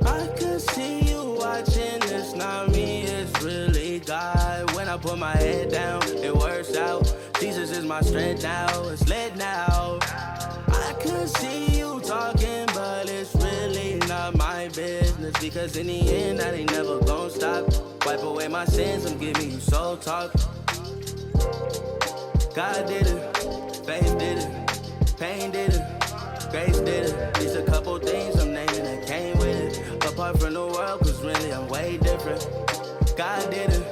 I can see you watching, it's not me, it's really God. When I put my head down, it works out. Jesus is my strength now, it's lit now. I can see you talking, but it's really not my business. Because in the end, that ain't never gonna stop. Wipe away my sins, I'm giving you soul talk. God did it, faith did it, pain did it, grace did it. There's a couple things I'm naming that came with it. Apart from the world, cause really I'm way different. God did it,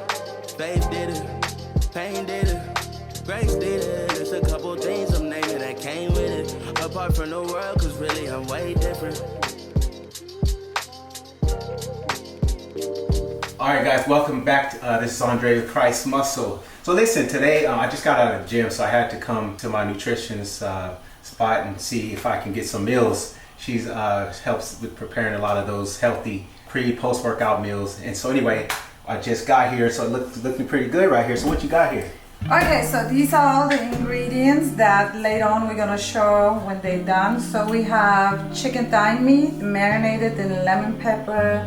faith did it, pain did it, grace did it. There's a couple things I'm naming that came with it. Apart from the world, cause really I'm way different. Alright guys, welcome back. This is Andre with Christ Muscle. So listen, today I just got out of the gym, so I had to come to my nutritionist spot and see if I can get some meals. She helps with preparing a lot of those healthy post-workout meals. And so anyway, I just got here, so it looking pretty good right here. So what you got here? Okay, so these are all the ingredients that later on we're gonna show when they're done. So we have chicken thigh meat marinated in lemon pepper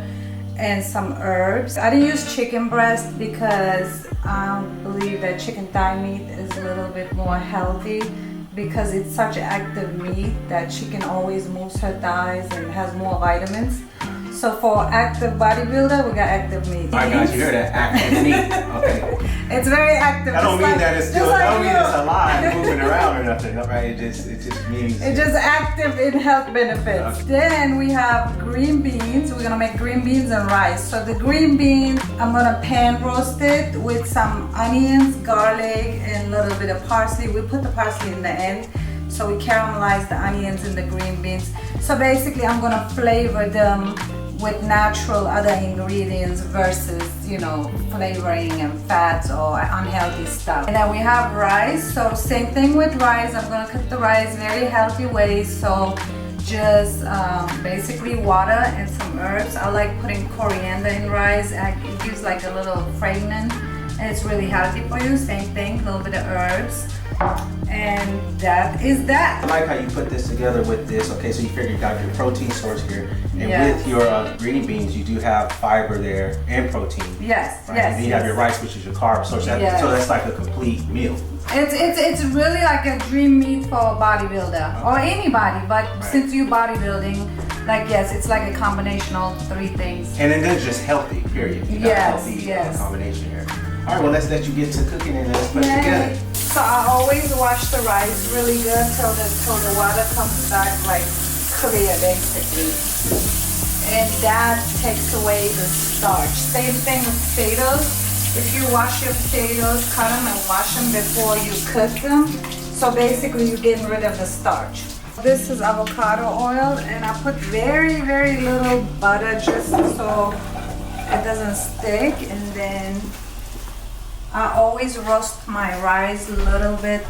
and some herbs. I didn't use chicken breast because I believe that chicken thigh meat is a little bit more healthy because it's such active meat that she can always move her thighs and has more vitamins. So for active bodybuilder, we got active meat. Alright guys, you heard that, active meat. Okay. It's very active. I don't mean that it's still, I don't mean it's alive, you. moving around or nothing, right? It just means it's just active in health benefits. Okay. Then we have green beans. We're gonna make green beans and rice. So the green beans, I'm gonna pan roast it with some onions, garlic, and a little bit of parsley. We put the parsley in the end. So we caramelize the onions and the green beans. So basically I'm gonna flavor them with natural other ingredients versus, you know, flavoring and fats or unhealthy stuff. And then we have rice. So same thing with rice. I'm gonna cook the rice very healthy ways. So just basically water and some herbs. I like putting coriander in rice. It gives like a little fragrance and it's really healthy for you. Same thing, a little bit of herbs. And that is that. I like how you put this together with this. Okay, so you figure you got your protein source here, and yes. with your green beans, you do have fiber there and protein. Yes, right? yes. And then you have your rice, which is your carb source. So that's like a complete meal. It's really like a dream meat for a bodybuilder or anybody. But since you're bodybuilding, like yes, it's like a combination of three things. And then it's just healthy. Period. You got a healthy combination here. All right, well let's let you get to cooking and let's put it together. So I always wash the rice really good till the water comes back like clear basically. And that takes away the starch. Same thing with potatoes. If you wash your potatoes, cut them and wash them before you cook them. So basically you're getting rid of the starch. This is avocado oil and I put very, very little butter just so it doesn't stick. And then I always roast my rice a little bit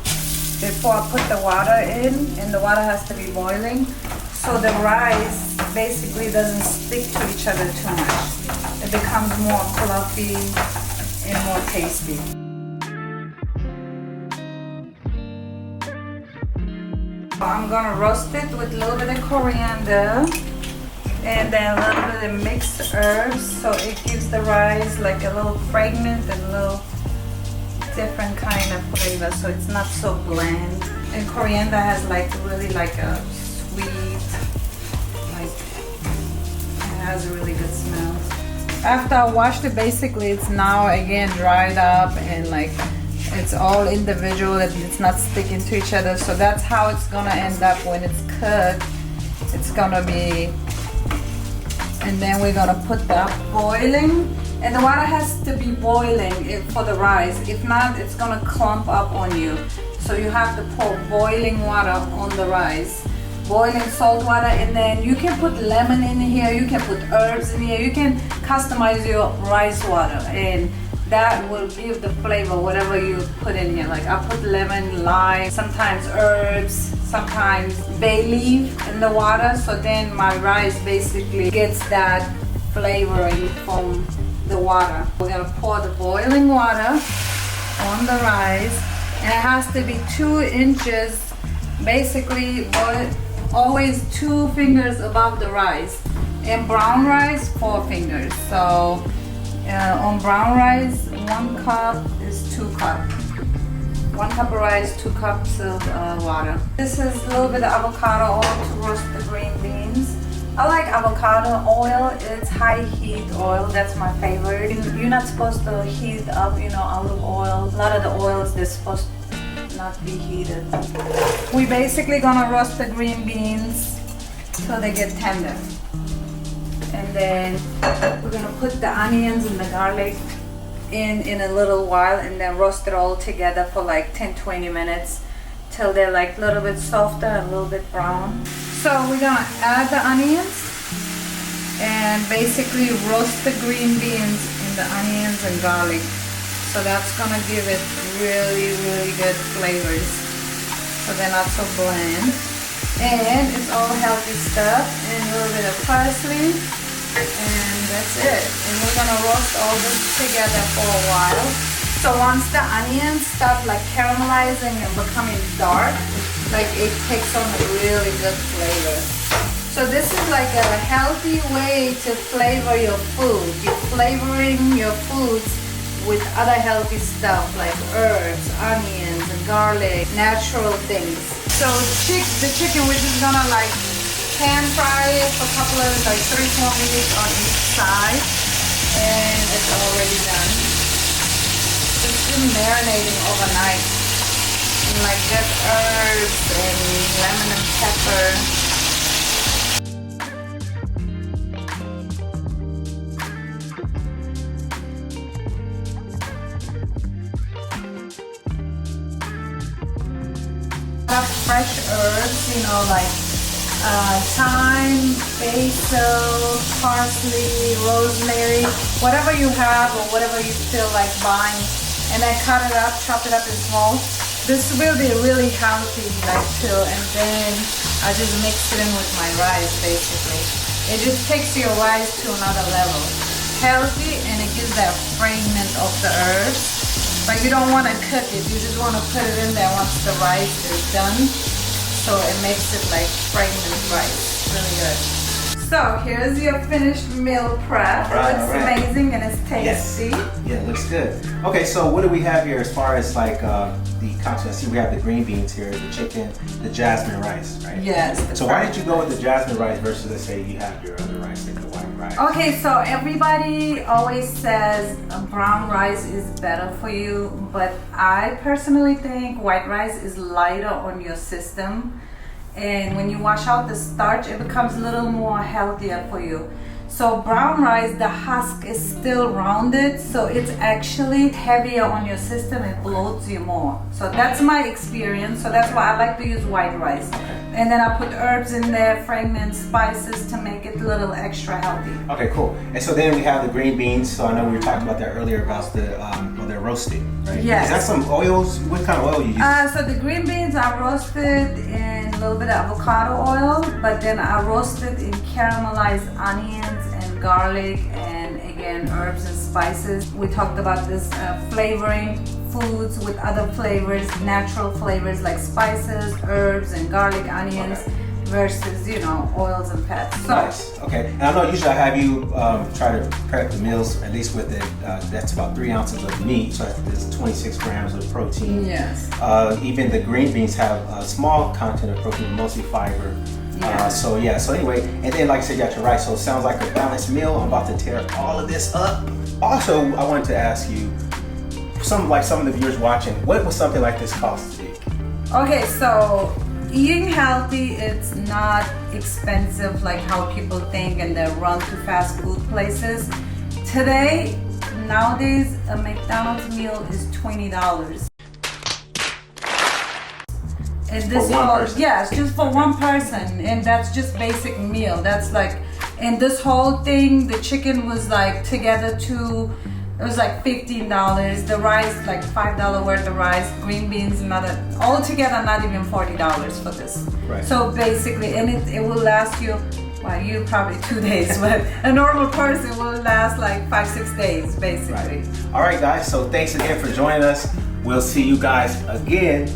before I put the water in, and the water has to be boiling so the rice basically doesn't stick to each other too much. It becomes more fluffy and more tasty. I'm gonna roast it with a little bit of coriander and then a little bit of mixed herbs so it gives the rice like a little fragrance and a little different kind of flavor, so it's not so bland. And coriander has like really like a sweet, like it has a really good smell. After I washed it, basically it's now again dried up and like it's all individual, it's not sticking to each other. So that's how it's gonna end up when it's cooked. It's gonna be, and then we're gonna put that boiling. And the water has to be boiling for the rice. If not, it's gonna clump up on you. So you have to pour boiling water on the rice. Boiling salt water, and then you can put lemon in here, you can put herbs in here, you can customize your rice water. And that will give the flavor, whatever you put in here. Like I put lemon, lime, sometimes herbs, sometimes bay leaf in the water. So then my rice basically gets that flavoring from the water. We're gonna pour the boiling water on the rice, and it has to be 2 inches. Basically, always 2 fingers above the rice. And brown rice, 4 fingers. So on brown rice, 1 cup is 2 cups. 1 cup of rice, 2 cups of water. This is a little bit of avocado oil to roast the green beans. I like avocado oil. It's high heat oil. That's my favorite. You're not supposed to heat up, you know, olive oil. A lot of the oils, they're supposed to not be heated. We basically gonna roast the green beans till they get tender. And then we're gonna put the onions and the garlic in a little while, and then roast it all together for like 10-20 minutes till they're like a little bit softer and a little bit brown. So we're gonna add the onions and basically roast the green beans in the onions and garlic. So that's gonna give it really, really good flavors. So they're not so bland. And it's all healthy stuff, and a little bit of parsley, and that's it. And we're gonna roast all this together for a while. So once the onions start like caramelizing and becoming dark, like it takes on a really good flavor. So this is like a healthy way to flavor your food. You're flavoring your foods with other healthy stuff like herbs, onions, and garlic, natural things. So the chicken, we're just gonna like pan fry it for a couple of like 3-4 minutes on each side, and it's already done. It's been marinating overnight in like just herbs and lemon and pepper. Fresh herbs, you know, like thyme, basil, parsley, rosemary, whatever you have or whatever you feel like buying, and then cut it up, chop it up in small. This will be really healthy, like too, and then I just mix it in with my rice basically. It just takes your rice to another level. Healthy, and it gives that fragrance of the herbs. But you don't want to cook it, you just want to put it in there once the rice is done. So it makes it like fragrant rice, really good. So here's your finished meal prep. It looks amazing and it's tasty. Yes. Yeah, it looks good. Okay, so what do we have here as far as like the content? See, we have the green beans here, the chicken, the jasmine rice, right? Yes. So why did you go with the jasmine rice versus, let's say, you have your other rice, like the white rice? Okay, so everybody always says brown rice is better for you, but I personally think white rice is lighter on your system. And when you wash out the starch, it becomes a little more healthier for you. So brown rice, the husk is still rounded, so it's actually heavier on your system, it bloats you more. So that's my experience, so that's why I like to use white rice. And then I put herbs in there, fragrant spices to make it a little extra healthy. Okay, cool. And so then we have the green beans. So I know we were talking about that earlier about the, well, they're roasted, right? Yes. Is that some oils? What kind of oil you use? So the green beans I roasted in a little bit of avocado oil, but then I roasted in caramelized onions and garlic, and again herbs and spices. We talked about this flavoring foods with other flavors, natural flavors like spices, herbs, and garlic, onions, versus, you know, oils and fats. So, nice. Okay. And I know usually I have you try to prep the meals at least with it. That's about 3 ounces of meat, so that's 26 grams of protein. yes. Even the green beans have a small content of protein, mostly fiber. Yeah. So anyway, and then like I said, you got your rice. So it sounds like a balanced meal. I'm about to tear all of this up. Also, I wanted to ask you, some of the viewers watching, what would something like this cost you? Okay, so eating healthy, it's not expensive like how people think and they run to fast food places. Today, nowadays, a McDonald's meal is $20. And this For one person? yes, just for one person, and that's just basic meal. That's like, and this whole thing, the chicken was like together too. It was like $15. The rice, like $5 worth of rice. Green beans, another. All together, not even $40 for this. Right. So basically, and it will last you. Well, you probably 2 days, but a normal person will last like 5-6 days, basically. Right. All right, guys. So thanks again for joining us. We'll see you guys again